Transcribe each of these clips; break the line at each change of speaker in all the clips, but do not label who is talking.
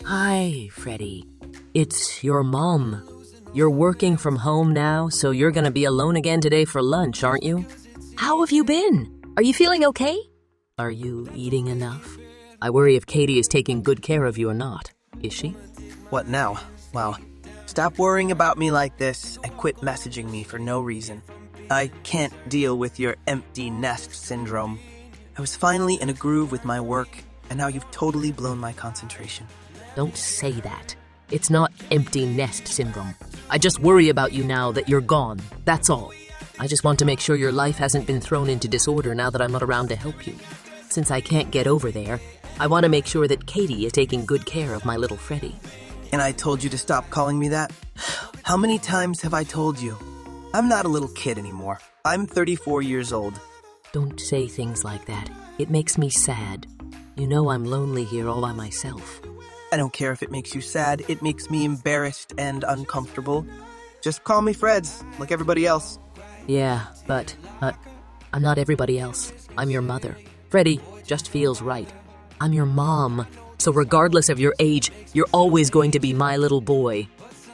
Hi, Freddie. It's your mom. You're working from home now, so you're gonna be alone again today for lunch, aren't you? How have you been? Are you feeling okay? Are you eating enough? I worry if Katie is taking good care of you or not. Is she?
What now? Well, stop worrying about me like this and quit messaging me for no reason. I can't deal with your empty nest syndrome. I was finally in a groove with my work, and now you've totally blown my concentration.
Don't say that. It's not empty nest syndrome. I just worry about you now that you're gone. That's all. I just want to make sure your life hasn't been thrown into disorder now that I'm not around to help you. Since I can't get over there, I want to make sure that Katie is taking good care of my little Freddie.
And I told you to stop calling me that? How many times have I told you? I'm not a little kid anymore. I'm 34 years old.
Don't say things like that. It makes me sad. You know I'm lonely here all by myself.
I don't care if it makes you sad. It makes me embarrassed and uncomfortable. Just call me Freds, like everybody else.
Yeah, but I'm not everybody else. I'm your mother. Freddie just feels right. I'm your mom. So regardless of your age, you're always going to be my little boy.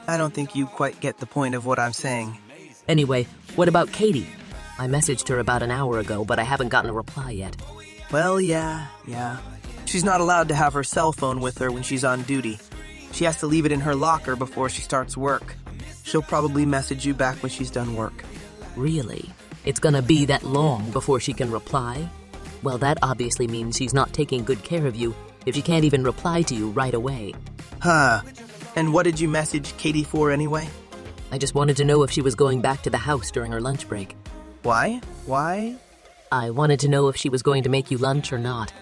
I don't think you quite get the point of what I'm saying.
Anyway, what about Katie? I messaged her about an hour ago, but I haven't gotten a reply yet.
Well, yeah. She's not allowed to have her cell phone with her when she's on duty. She has to leave it in her locker before she starts work. She'll probably message you back when she's done work.
Really? It's gonna be that long before she can reply? Well, that obviously means she's not taking good care of you if she can't even reply to you right away.
Huh. And what did you message Katie for anyway?
I just wanted to know if she was going back to the house during her lunch break.
Why?
I wanted to know if she was going to make you lunch or not.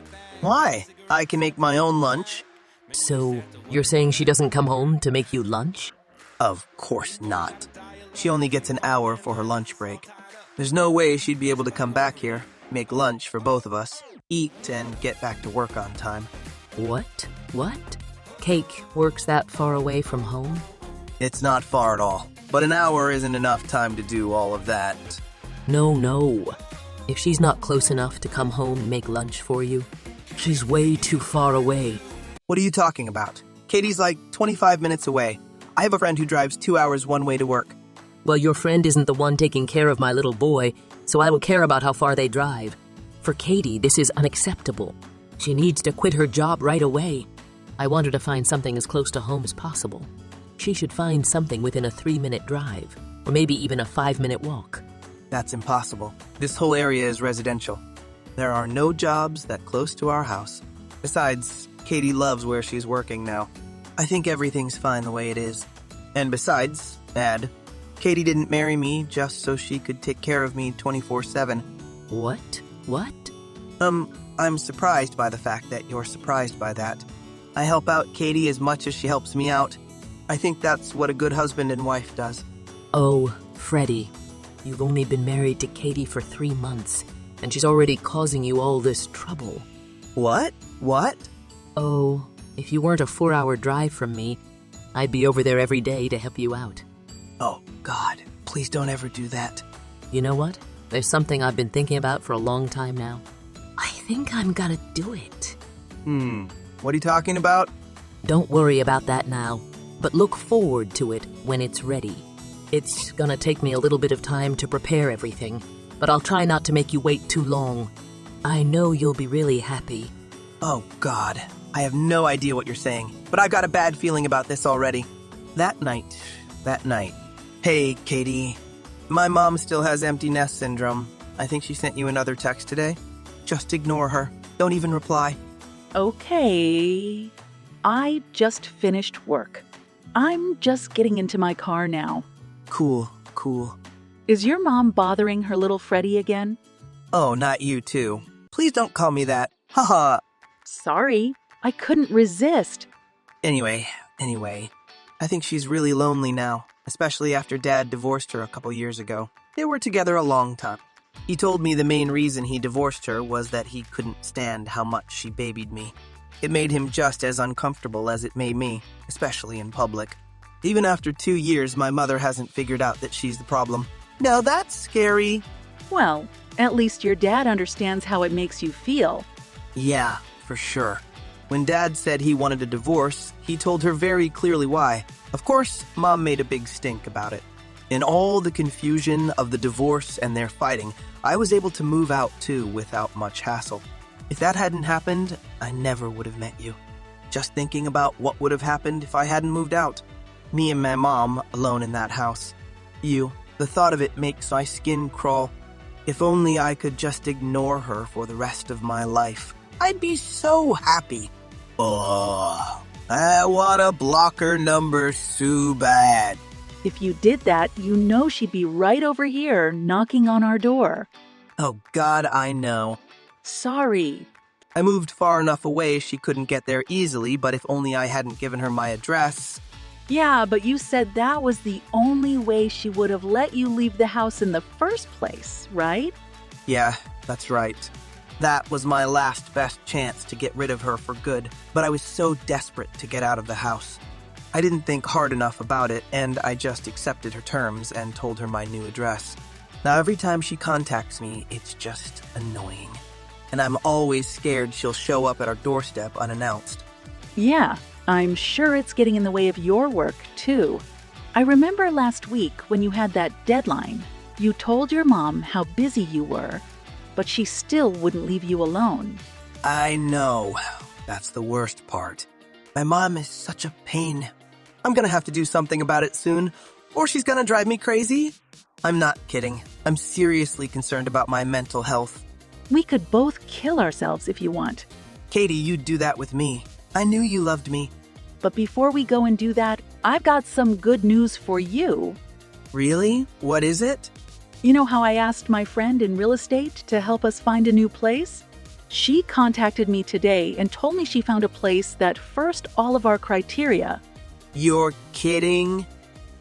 Why? I can make my own lunch.
So, you're saying she doesn't come home to make you lunch?
Of course not. She only gets an hour for her lunch break. There's no way she'd be able to come back here, make lunch for both of us, eat, and get back to work on time.
What? Cake works that far away from home?
It's not far at all, but an hour isn't enough time to do all of that.
No. If she's not close enough to come home and make lunch for you, she's way too far away.
What are you talking about? Katie's like 25 minutes away. I have a friend who drives 2 hours one way to work.
Well, your friend isn't the one taking care of my little boy, so I will care about how far they drive. For Katie, this is unacceptable. She needs to quit her job right away. I want her to find something as close to home as possible. She should find something within a 3-minute drive, or maybe even a 5-minute walk.
That's impossible. This whole area is residential. There are no jobs that close to our house. Besides, Katie loves where she's working now. I think everything's fine the way it is. And besides, Katie didn't marry me just so she could take care of me 24/7.
What?
I'm surprised by the fact that you're surprised by that. I help out Katie as much as she helps me out. I think that's what a good husband and wife does.
Oh, Freddie, you've only been married to Katie for 3 months, and she's already causing you all this trouble.
What?
Oh, if you weren't a 4-hour drive from me, I'd be over there every day to help you out.
Oh, God, please don't ever do that.
You know what? There's something I've been thinking about for a long time now. I think I'm gonna do it.
What are you talking about?
Don't worry about that now, but look forward to it when it's ready. It's gonna take me a little bit of time to prepare everything, but I'll try not to make you wait too long. I know you'll be really happy.
Oh, God, I have no idea what you're saying, but I've got a bad feeling about this already. That night. Hey, Katie. My mom still has empty nest syndrome. I think she sent you another text today. Just ignore her. Don't even reply.
Okay. I just finished work. I'm just getting into my car now.
Cool.
Is your mom bothering her little Freddie again?
Oh, not you too. Please don't call me that. Haha.
Sorry, I couldn't resist.
Anyway, I think she's really lonely now, especially after Dad divorced her a couple years ago. They were together a long time. He told me the main reason he divorced her was that he couldn't stand how much she babied me. It made him just as uncomfortable as it made me, especially in public. Even after 2 years, my mother hasn't figured out that she's the problem. Now that's scary.
Well, at least your dad understands how it makes you feel.
Yeah, for sure. When Dad said he wanted a divorce, he told her very clearly why. Of course, Mom made a big stink about it. In all the confusion of the divorce and their fighting, I was able to move out too without much hassle. If that hadn't happened, I never would have met you. Just thinking about what would have happened if I hadn't moved out. Me and my mom alone in that house. The thought of it makes my skin crawl. If only I could just ignore her for the rest of my life. I'd be so happy. Oh, I want to block her number so bad.
If you did that, you know she'd be right over here knocking on our door.
Oh God, I know.
Sorry.
I moved far enough away she couldn't get there easily, but if only I hadn't given her my address.
Yeah, but you said that was the only way she would have let you leave the house in the first place, right?
Yeah, that's right. That was my last best chance to get rid of her for good, but I was so desperate to get out of the house. I didn't think hard enough about it, and I just accepted her terms and told her my new address. Now every time she contacts me, it's just annoying. And I'm always scared she'll show up at our doorstep unannounced.
Yeah, I'm sure it's getting in the way of your work, too. I remember last week when you had that deadline, you told your mom how busy you were, but she still wouldn't leave you alone.
I know. That's the worst part. My mom is such a pain. I'm gonna have to do something about it soon, or she's gonna drive me crazy. I'm not kidding. I'm seriously concerned about my mental health.
We could both kill ourselves if you want.
Katie, you'd do that with me. I knew you loved me.
But before we go and do that, I've got some good news for you.
Really? What is it?
You know how I asked my friend in real estate to help us find a new place? She contacted me today and told me she found a place that first all of our criteria.
You're kidding?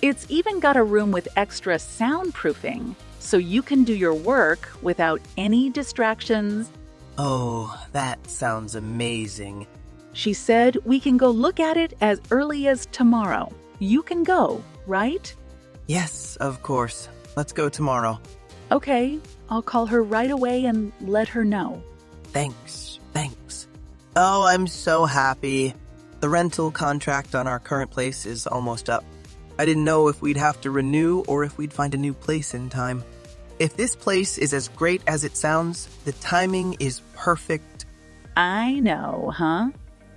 It's even got a room with extra soundproofing, so you can do your work without any distractions.
Oh, that sounds amazing.
She said we can go look at it as early as tomorrow. You can go, right?
Yes, of course. Let's go tomorrow.
Okay, I'll call her right away and let her know.
Thanks. Oh, I'm so happy. The rental contract on our current place is almost up. I didn't know if we'd have to renew or if we'd find a new place in time. If this place is as great as it sounds, the timing is perfect.
I know, huh?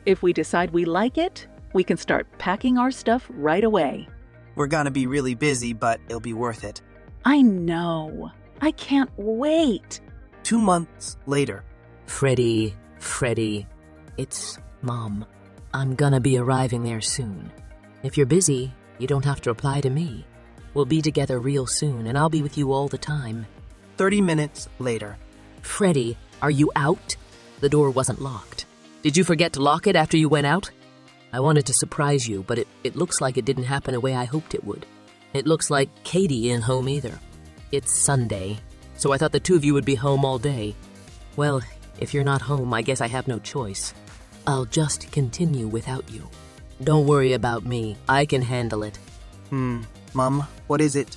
If we decide we like it, we can start packing our stuff right away.
We're gonna be really busy, but it'll be worth it.
I know. I can't wait.
2 months later.
Freddie, it's Mom. I'm gonna be arriving there soon. If you're busy, you don't have to reply to me. We'll be together real soon, and I'll be with you all the time.
30 minutes later.
Freddie, are you out? The door wasn't locked. Did you forget to lock it after you went out? I wanted to surprise you, but it looks like it didn't happen the way I hoped it would. It looks like Katie isn't home either. It's Sunday, so I thought the two of you would be home all day. Well, if you're not home, I guess I have no choice. I'll just continue without you. Don't worry about me. I can handle it.
Mom, what is it?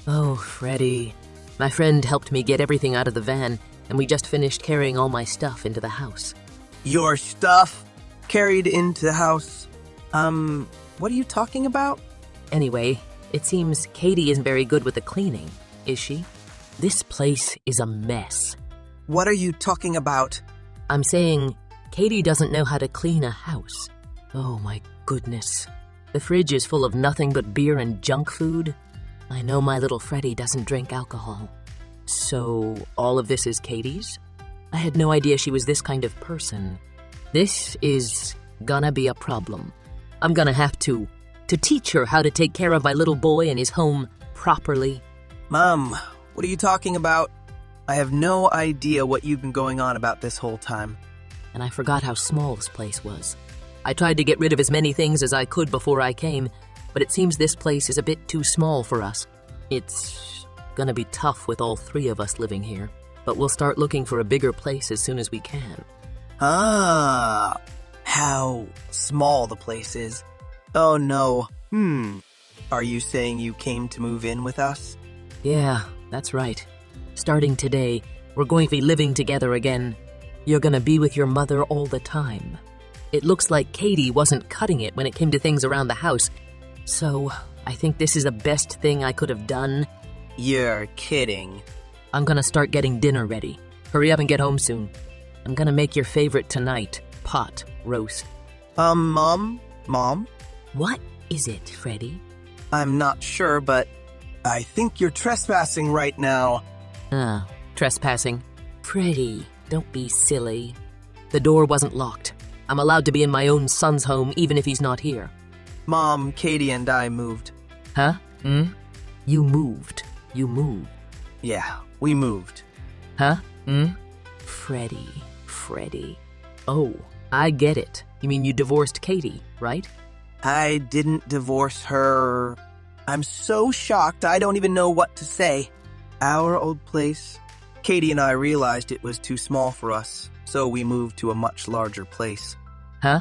Oh, Freddie. My friend helped me get everything out of the van, and we just finished carrying all my stuff into the house.
Your stuff? Carried into the house? What are you talking about?
Anyway, it seems Katie isn't very good with the cleaning, is she? This place is a mess.
What are you talking about?
I'm saying Katie doesn't know how to clean a house. Oh my goodness. The fridge is full of nothing but beer and junk food. I know my little Freddie doesn't drink alcohol. So all of this is Katie's? I had no idea she was this kind of person. This is gonna be a problem. I'm gonna have to teach her how to take care of my little boy and his home properly.
Mom, what are you talking about? I have no idea what you've been going on about this whole time.
And I forgot how small this place was. I tried to get rid of as many things as I could before I came, but it seems this place is a bit too small for us. It's gonna be tough with all three of us living here, but we'll start looking for a bigger place as soon as we can.
Ah, how small the place is. Oh no. Are you saying you came to move in with us?
Yeah, that's right. Starting today, we're going to be living together again. You're gonna be with your mother all the time. It looks like Katie wasn't cutting it when it came to things around the house. So, I think this is the best thing I could have done.
You're kidding.
I'm gonna start getting dinner ready. Hurry up and get home soon. I'm gonna make your favorite tonight, pot roast.
Mom?
What is it, Freddy?
I'm not sure, but I think you're trespassing right now.
Trespassing. Freddy, don't be silly. The door wasn't locked. I'm allowed to be in my own son's home even if he's not here.
Mom, Katie, and I moved.
Huh? You moved.
Yeah, we moved.
Huh? Freddy. Oh, I get it. You mean you divorced Katie, right?
I didn't divorce her. I'm so shocked I don't even know what to say. Our old place, Katie and I realized it was too small for us, so we moved to a much larger place.
Huh?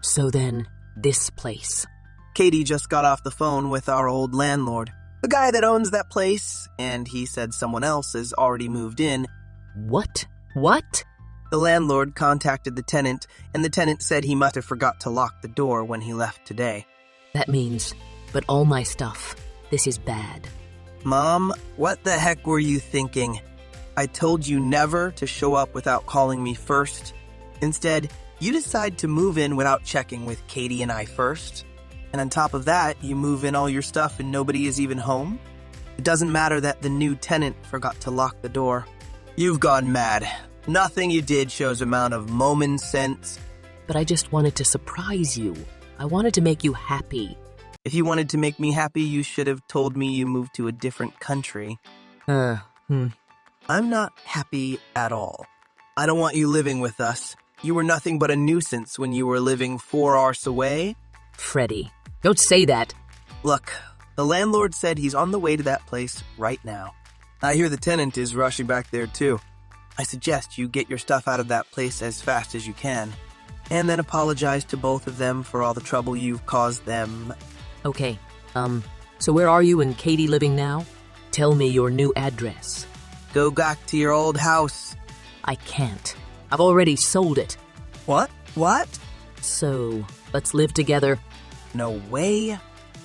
So then, this place.
Katie just got off the phone with our old landlord, the guy that owns that place, and he said someone else has already moved in.
What?
The landlord contacted the tenant, and the tenant said he must have forgot to lock the door when he left today.
That means, but all my stuff. This is bad.
Mom, what the heck were you thinking? I told you never to show up without calling me first. Instead, you decide to move in without checking with Katie and I first. And on top of that, you move in all your stuff and nobody is even home? It doesn't matter that the new tenant forgot to lock the door. You've gone mad. Nothing you did shows amount of moment sense.
But I just wanted to surprise you. I wanted to make you happy.
If you wanted to make me happy, you should have told me you moved to a different country. I'm not happy at all. I don't want you living with us. You were nothing but a nuisance when you were living 4 hours away.
Freddy, don't say that.
Look, the landlord said he's on the way to that place right now. I hear the tenant is rushing back there too. I suggest you get your stuff out of that place as fast as you can, and then apologize to both of them for all the trouble you've caused them.
Okay, so where are you and Katie living now? Tell me your new address.
Go back to your old house.
I can't. I've already sold it.
What?
So, let's live together.
No way.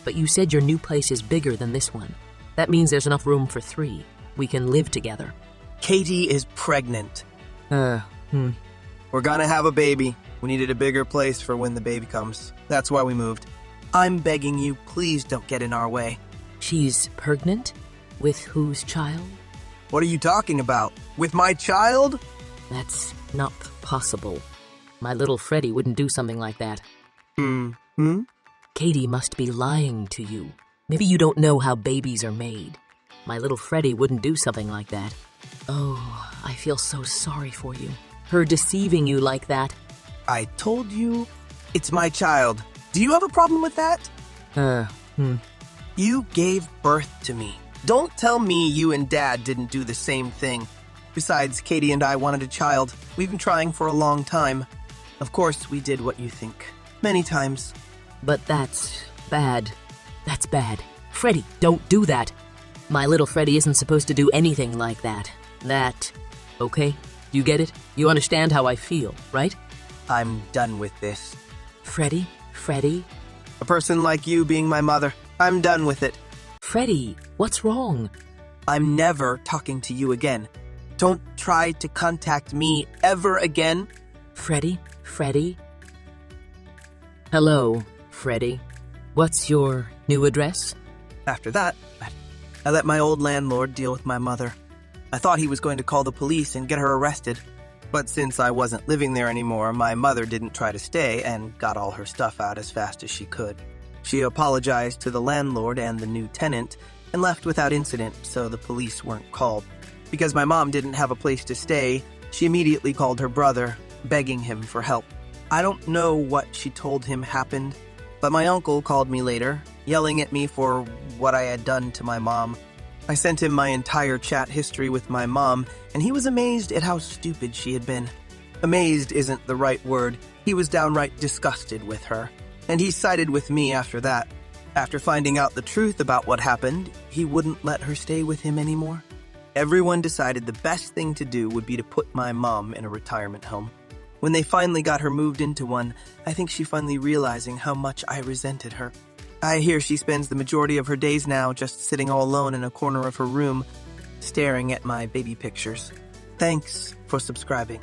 But you said your new place is bigger than this one. That means there's enough room for 3. We can live together.
Katie is pregnant. We're gonna have a baby. We needed a bigger place for when the baby comes. That's why we moved. I'm begging you, please don't get in our way.
She's pregnant? With whose child?
What are you talking about? With my child?
That's not possible. My little Freddy wouldn't do something like that. Katie must be lying to you. Maybe you don't know how babies are made. My little Freddy wouldn't do something like that. Oh, I feel so sorry for you. Her deceiving you like that.
I told you, it's my child. Do you have a problem with that? You gave birth to me. Don't tell me you and Dad didn't do the same thing. Besides, Katie and I wanted a child. We've been trying for a long time. Of course, we did what you think. Many times.
But that's bad. That's bad. Freddy, don't do that. My little Freddy isn't supposed to do anything like that. Okay? You get it? You understand how I feel, right?
I'm done with this.
Freddy?
A person like you being my mother. I'm done with it.
Freddy, what's wrong?
I'm never talking to you again. Don't try to contact me ever again.
Freddy? Hello, Freddy. What's your new address?
After that, I let my old landlord deal with my mother. I thought he was going to call the police and get her arrested. But since I wasn't living there anymore, my mother didn't try to stay and got all her stuff out as fast as she could. She apologized to the landlord and the new tenant and left without incident, so the police weren't called. Because my mom didn't have a place to stay, she immediately called her brother, begging him for help. I don't know what she told him happened, but my uncle called me later, yelling at me for what I had done to my mom. I sent him my entire chat history with my mom, and he was amazed at how stupid she had been. Amazed isn't the right word. He was downright disgusted with her, and he sided with me after that. After finding out the truth about what happened, he wouldn't let her stay with him anymore. Everyone decided the best thing to do would be to put my mom in a retirement home. When they finally got her moved into one, I think she finally realizing how much I resented her. I hear she spends the majority of her days now just sitting all alone in a corner of her room, staring at my baby pictures. Thanks for subscribing.